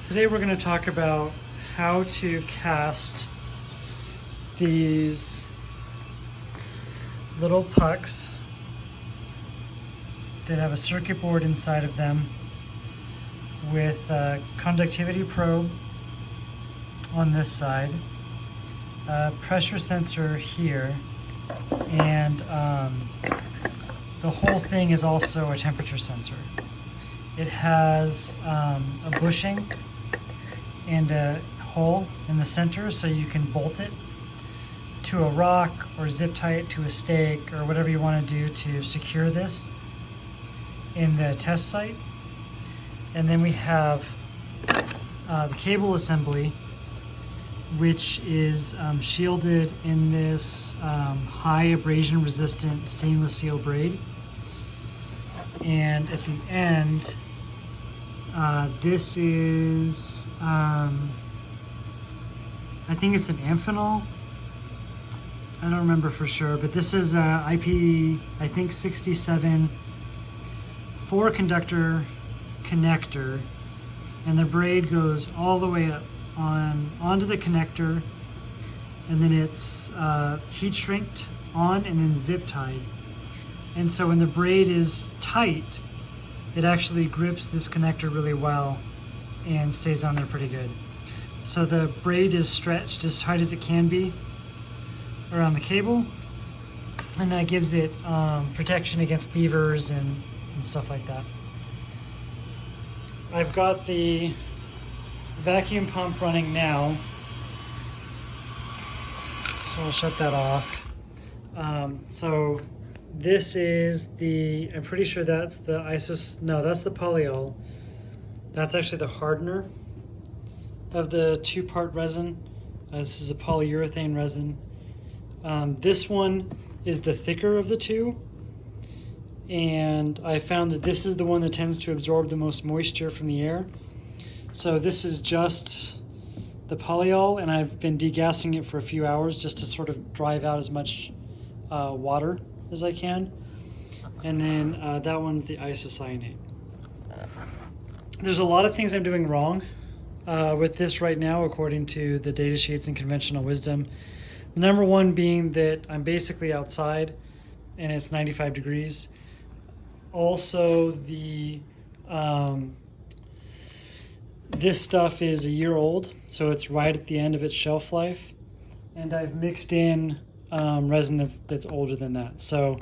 Today we're going to talk about how to cast these little pucks that have a circuit board inside of them with a conductivity probe on this side, a pressure sensor here, and the whole thing is also a temperature sensor. It has a bushing and a hole in the center so you can bolt it to a rock or zip tie it to a stake or whatever you want to do to secure this in the test site. And then we have the cable assembly, which is shielded in this high abrasion resistant stainless steel braid. And at the end, this is, I think it's an Amphenol. I don't remember for sure, but this is IP, I think 67 4 conductor connector, and the braid goes all the way up onto the connector, and then it's heat shrinked on and then zip tied. And so when the braid is tight, it actually grips this connector really well and stays on there pretty good. So the braid is stretched as tight as it can be around the cable, and that gives it protection against beavers and stuff like that. I've got the vacuum pump running now, so I'll shut that off. So this is the, I'm pretty sure that's the no, that's the polyol. That's actually the hardener of the 2-part resin. This is a polyurethane resin. This one is the thicker of the two, and I found that this is the one that tends to absorb the most moisture from the air. So this is just the polyol, and I've been degassing it for a few hours just to sort of drive out as much water as I can. And then that one's the isocyanate. There's a lot of things I'm doing wrong with this right now according to the data sheets and conventional wisdom. The number one being that I'm basically outside and it's 95 degrees. Also, the this stuff is a year old, so it's right at the end of its shelf life, and I've mixed in resin that's older than that. So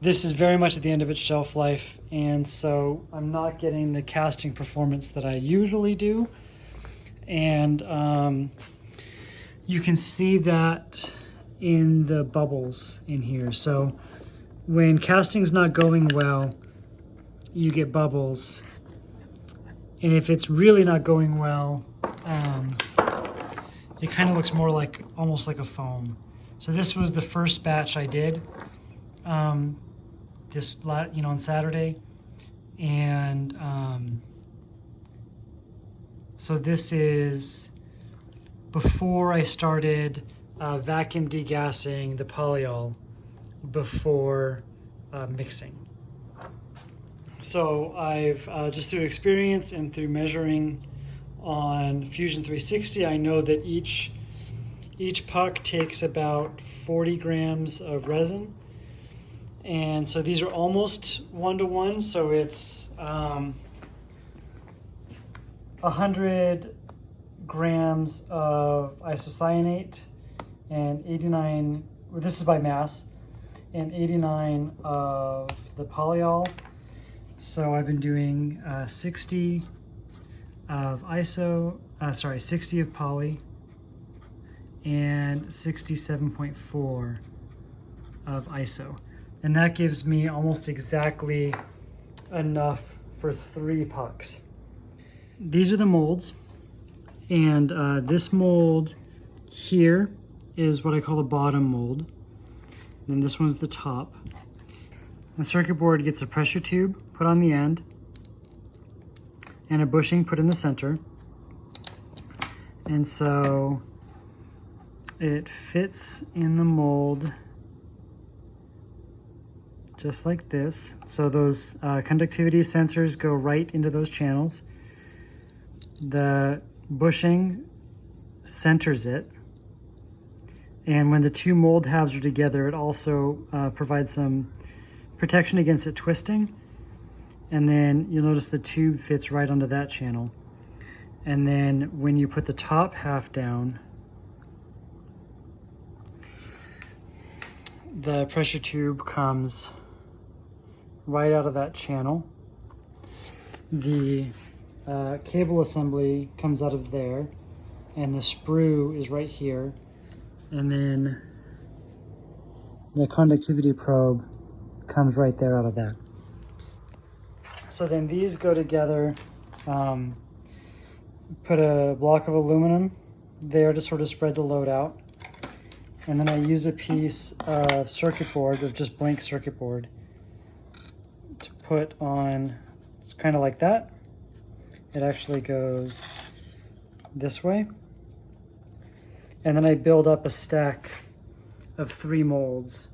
this is very much at the end of its shelf life, and so I'm not getting the casting performance that I usually do. And you can see that in the bubbles in here. So when casting's not going well, you get bubbles. And if it's really not going well, it kind of looks more like, almost like a foam. So this was the first batch I did on Saturday. And so this is before I started vacuum degassing the polyol before mixing. So I've just through experience and through measuring on Fusion 360, I know that each puck takes about 40 grams of resin. And so these are almost 1-to-1, so it's 100 grams of isocyanate and 89, well, this is by mass, and 89 of the polyol. So I've been doing 60 of 60 of poly and 67.4 of iso. And that gives me almost exactly enough for 3 pucks. These are the molds, and this mold here is what I call the bottom mold. And this one's the top. The circuit board gets a pressure tube put on the end and a bushing put in the center. And so it fits in the mold just like this. So those conductivity sensors go right into those channels. the bushing centers it. And when the two mold halves are together, it also provides some protection against it twisting. And then you'll notice the tube fits right onto that channel. And then when you put the top half down, the pressure tube comes right out of that channel. The cable assembly comes out of there, and the sprue is right here. And then the conductivity probe comes right there out of that. So then these go together. Put a block of aluminum there to sort of spread the load out. And then I use a piece of circuit board, of just blank circuit board, to put on. It's kind of like that. It actually goes this way. And then I build up a stack of 3 molds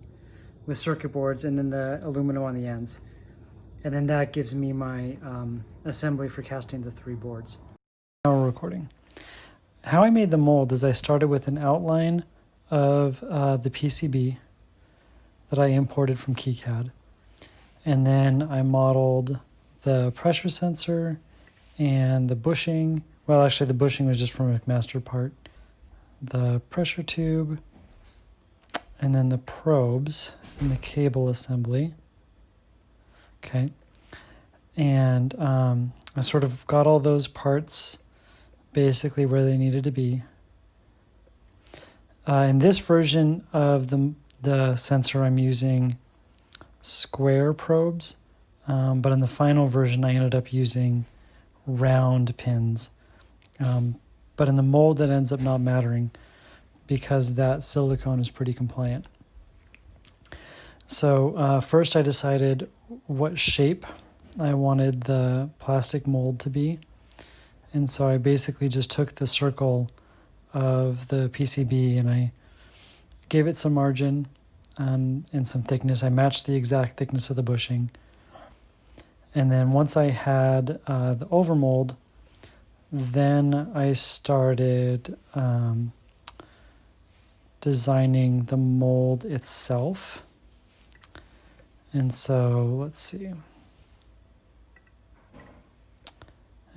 with circuit boards and then the aluminum on the ends. And then that gives me my assembly for casting the 3 boards. Now we're recording. How I made the mold is I started with an outline of the PCB that I imported from KiCad. And then I modeled the pressure sensor and the bushing. Well, actually the bushing was just from a McMaster part. The pressure tube, and then the probes and the cable assembly. Okay. And I sort of got all those parts basically where they needed to be. In this version of the sensor, I'm using square probes, but in the final version, I ended up using round pins. But in the mold, that ends up not mattering because that silicone is pretty compliant. So first I decided what shape I wanted the plastic mold to be. And so I basically just took the circle of the PCB and I gave it some margin and some thickness. I matched the exact thickness of the bushing. And then once I had the overmold, then I started designing the mold itself. And so let's see.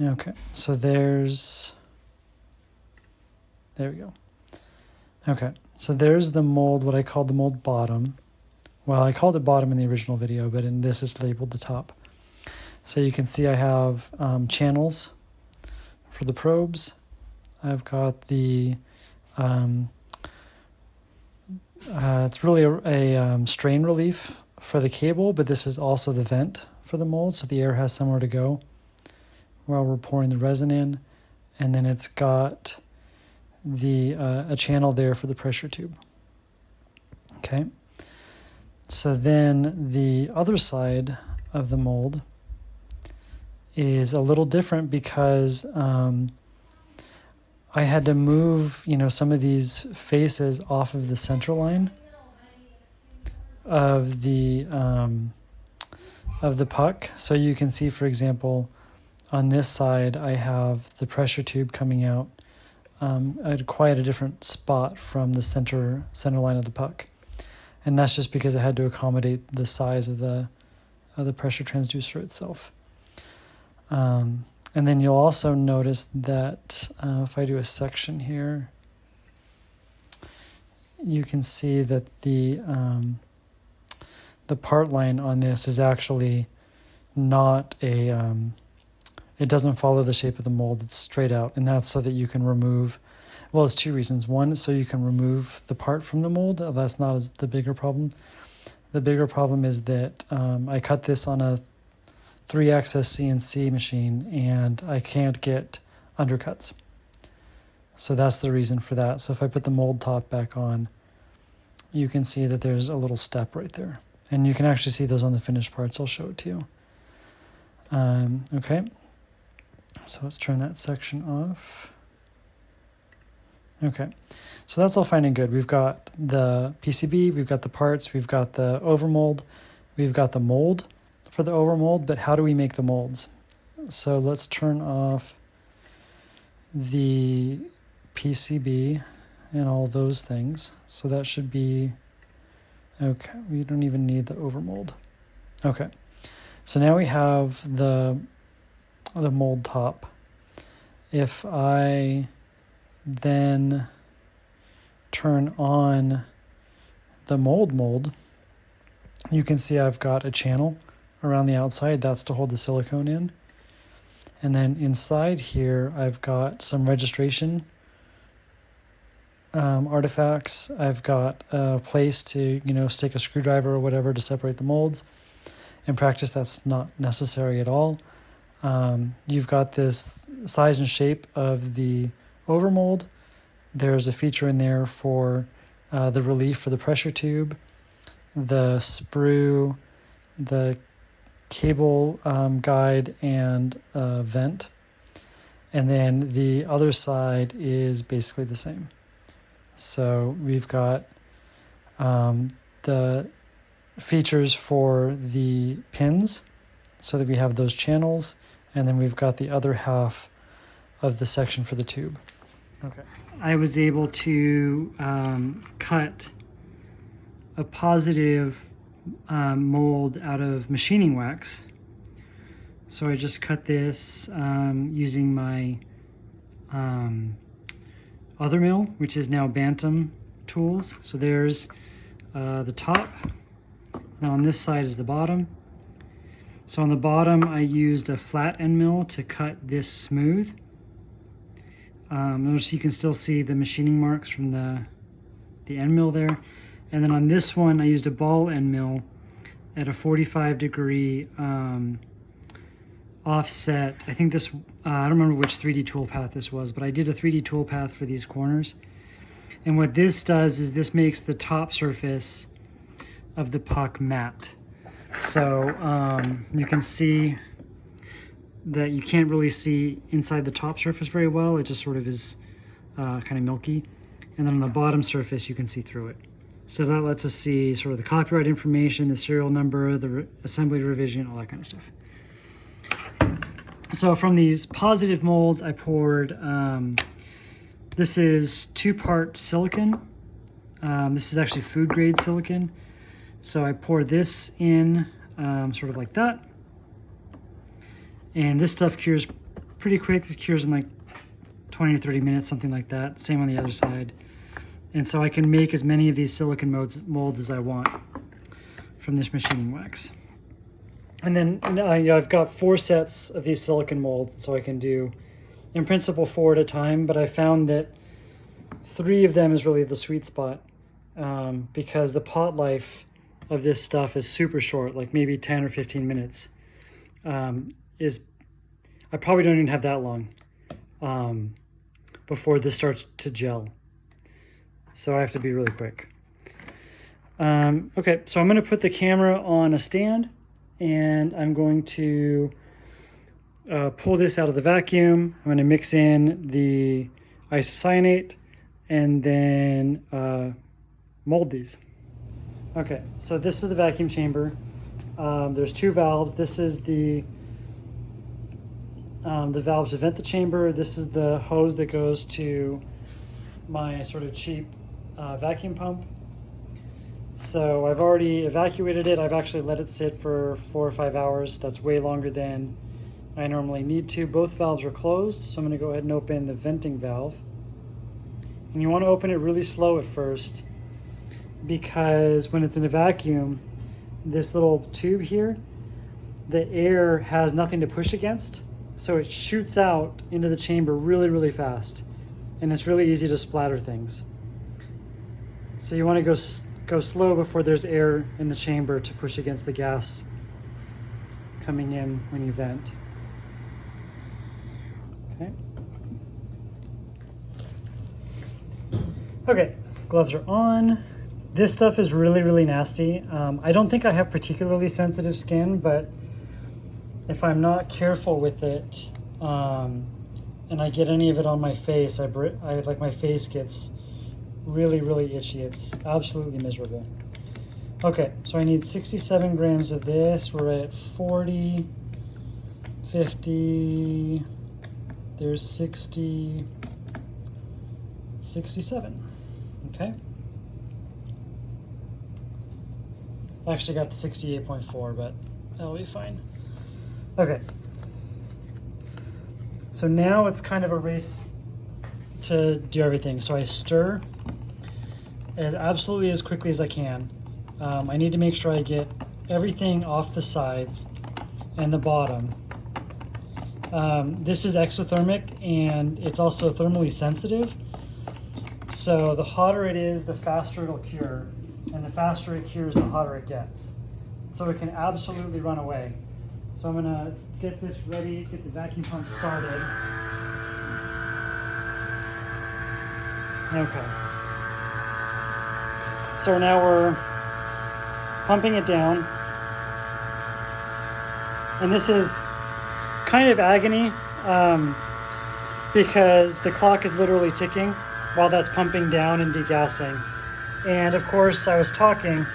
Okay, so there we go. Okay, so there's the mold, what I called the mold bottom. Well, I called it bottom in the original video, but in this it's labeled the top. So you can see I have channels for the probes. I've got the, it's really a strain relief for the cable, but this is also the vent for the mold, so the air has somewhere to go while we're pouring the resin in. And then it's got the a channel there for the pressure tube. Okay. So then the other side of the mold is a little different because I had to move, some of these faces off of the center line of the puck. So you can see, for example, on this side, I have the pressure tube coming out at quite a different spot from the center line of the puck. And that's just because I had to accommodate the size of the pressure transducer itself. And then you'll also notice that if I do a section here, you can see that the part line on this is actually not it doesn't follow the shape of the mold. It's straight out, and that's so that you can remove, well, it's 2 reasons. One, so you can remove the part from the mold. That's not the bigger problem. The bigger problem is that I cut this on a 3-axis CNC machine, and I can't get undercuts. So that's the reason for that. So if I put the mold top back on, you can see that there's a little step right there. And you can actually see those on the finished parts. I'll show it to you. Okay. So let's turn that section off. Okay. So that's all fine and good. We've got the PCB, we've got the parts, we've got the overmold, we've got the mold for the overmold, but how do we make the molds? So let's turn off the PCB and all those things. So that should be okay. We don't even need the overmold. Okay, so now we have the mold top. If I then turn on the mold, you can see I've got a channel around the outside. That's to hold the silicone in. And then inside here, I've got some registration artifacts. I've got a place to, stick a screwdriver or whatever to separate the molds. In practice, that's not necessary at all. You've got this size and shape of the overmold. There's a feature in there for the relief for the pressure tube, the sprue, the cable guide, and vent. And then the other side is basically the same. So we've got the features for the pins so that we have those channels, and then we've got the other half of the section for the tube. Okay. I was able to cut a positive mold out of machining wax. So I just cut this using my other mill, which is now Bantam tools. So there's the top. Now on this side is the bottom. So on the bottom, I used a flat end mill to cut this smooth. Notice you can still see the machining marks from the end mill there. And then on this one, I used a ball end mill at a 45-degree offset. I think this, I don't remember which 3D toolpath this was, but I did a 3D toolpath for these corners. And what this does is this makes the top surface of the puck matte. So you can see that you can't really see inside the top surface very well. It just sort of is kind of milky. And then on the bottom surface, you can see through it. So that lets us see sort of the copyright information, the serial number, the assembly revision, all that kind of stuff. So from these positive molds, I poured, this is 2-part silicon. This is actually food grade silicon. So I pour this in sort of like that. And this stuff cures pretty quick. It cures in like 20 to 30 minutes, something like that. Same on the other side. And so I can make as many of these silicon molds as I want from this machining wax. And then I've got 4 sets of these silicon molds, so I can do, in principle, 4 at a time. But I found that 3 of them is really the sweet spot because the pot life of this stuff is super short, like maybe 10 or 15 minutes. I probably don't even have that long before this starts to gel. So I have to be really quick. Okay, so I'm going to put the camera on a stand, and I'm going to pull this out of the vacuum. I'm going to mix in the isocyanate and then mold these. Okay, so this is the vacuum chamber. There's 2 valves. This is the valve to vent the chamber. This is the hose that goes to my sort of cheap vacuum pump. So I've already evacuated it. I've actually let it sit for 4 or 5 hours. That's way longer than I normally need to. Both valves are closed, so I'm going to go ahead and open the venting valve. And you want to open it really slow at first, because when it's in a vacuum, this little tube here, the air has nothing to push against, so it shoots out into the chamber really, really fast, and it's really easy to splatter things. So you want to go slow before there's air in the chamber to push against the gas coming in when you vent. Okay. Okay, gloves are on. This stuff is really, really nasty. I don't think I have particularly sensitive skin, but if I'm not careful with it and I get any of it on my face, like my face gets really, really itchy. It's absolutely miserable. Okay, so I need 67 grams of this. We're at 40, 50, there's 60, 67, okay? I actually got to 68.4, but that'll be fine. Okay. So now it's kind of a race to do everything. So I stir absolutely as quickly as I can. I need to make sure I get everything off the sides and the bottom. This is exothermic and it's also thermally sensitive. So the hotter it is, the faster it'll cure. And the faster it cures, the hotter it gets. So it can absolutely run away. So I'm gonna get this ready, get the vacuum pump started. Okay. So now we're pumping it down. And this is kind of agony because the clock is literally ticking while that's pumping down and degassing. And of course I was talking,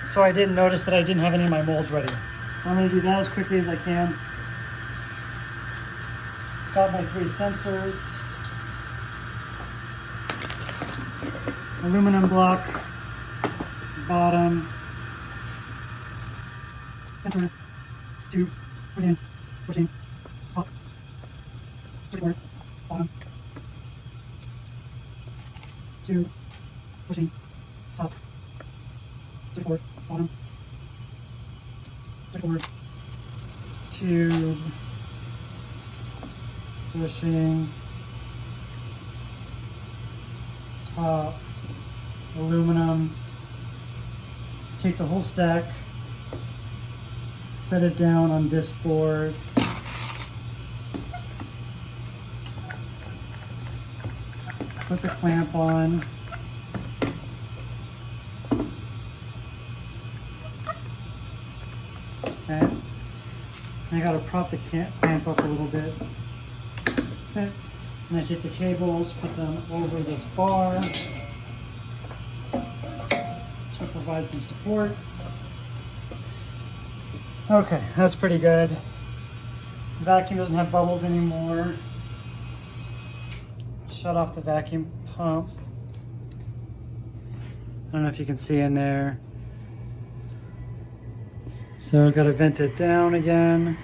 so I didn't notice that I didn't have any of my molds ready. So I'm gonna do that as quickly as I can. Got my 3 sensors. Aluminum block, bottom, center, 2, put in, pushing, top, circuit, bottom, 2, pushing, top, circuit, bottom, circuit, tube, pushing, top, aluminum, take the whole stack, set it down on this board, put the clamp on, okay, I gotta prop the clamp up a little bit, okay, and I take the cables, put them over this bar, to provide some support. Okay, that's pretty good. The vacuum doesn't have bubbles anymore. Shut off the vacuum pump. I don't know if you can see in there. So I've got to vent it down again.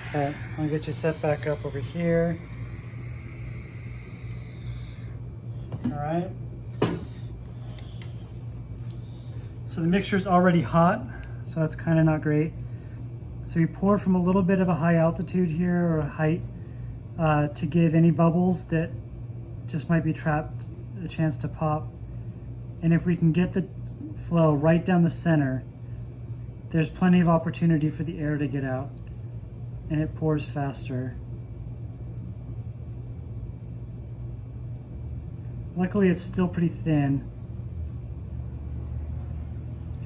Okay, I'll get you set back up over here. All right. So the mixture is already hot, so that's kind of not great. So you pour from a little bit of a high altitude here, or a height, to give any bubbles that just might be trapped a chance to pop. And if we can get the flow right down the center, there's plenty of opportunity for the air to get out, and it pours faster. Luckily it's still pretty thin.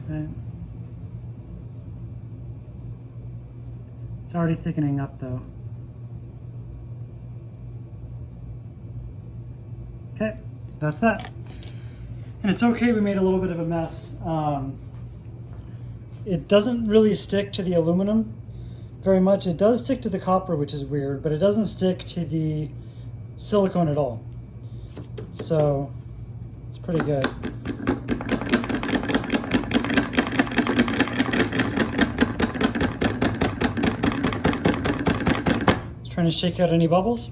Okay. It's already thickening up though. Okay, that's that. And it's okay we made a little bit of a mess. It doesn't really stick to the aluminum very much. It does stick to the copper, which is weird, but it doesn't stick to the silicone at all. So it's pretty good. Trying to shake out any bubbles.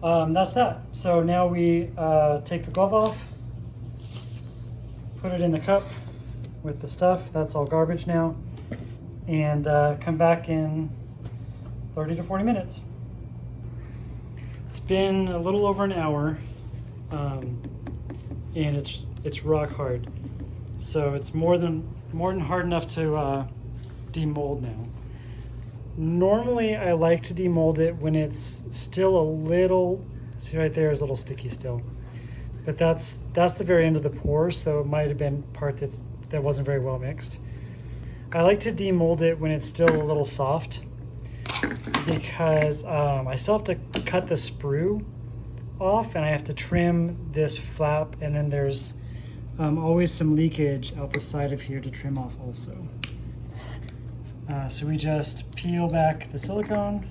That's that. So now we take the glove off, put it in the cup with the stuff. That's all garbage now. And come back in 30 to 40 minutes. It's been a little over an hour, and it's rock hard. So it's more than hard enough to demold now. Normally I like to demold it when it's still a little, see right there is a little sticky still. But that's the very end of the pour, so it might have been part that wasn't very well mixed. I like to demold it when it's still a little soft because I still have to cut the sprue off and I have to trim this flap, and then there's always some leakage out the side of here to trim off also. So we just peel back the silicone,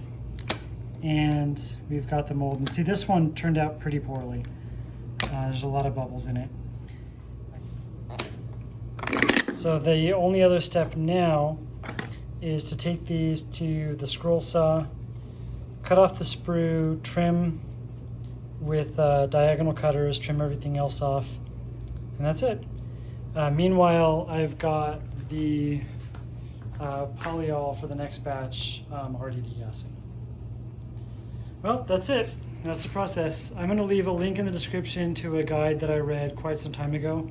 and we've got the mold. And see, this one turned out pretty poorly. There's a lot of bubbles in it. So the only other step now is to take these to the scroll saw, cut off the sprue, trim with diagonal cutters, trim everything else off, and that's it. Meanwhile, I've got the polyol for the next batch already degassing. Well, that's it. That's the process. I'm going to leave a link in the description to a guide that I read quite some time ago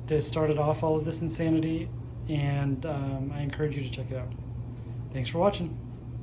that started off all of this insanity, and I encourage you to check it out. Thanks for watching.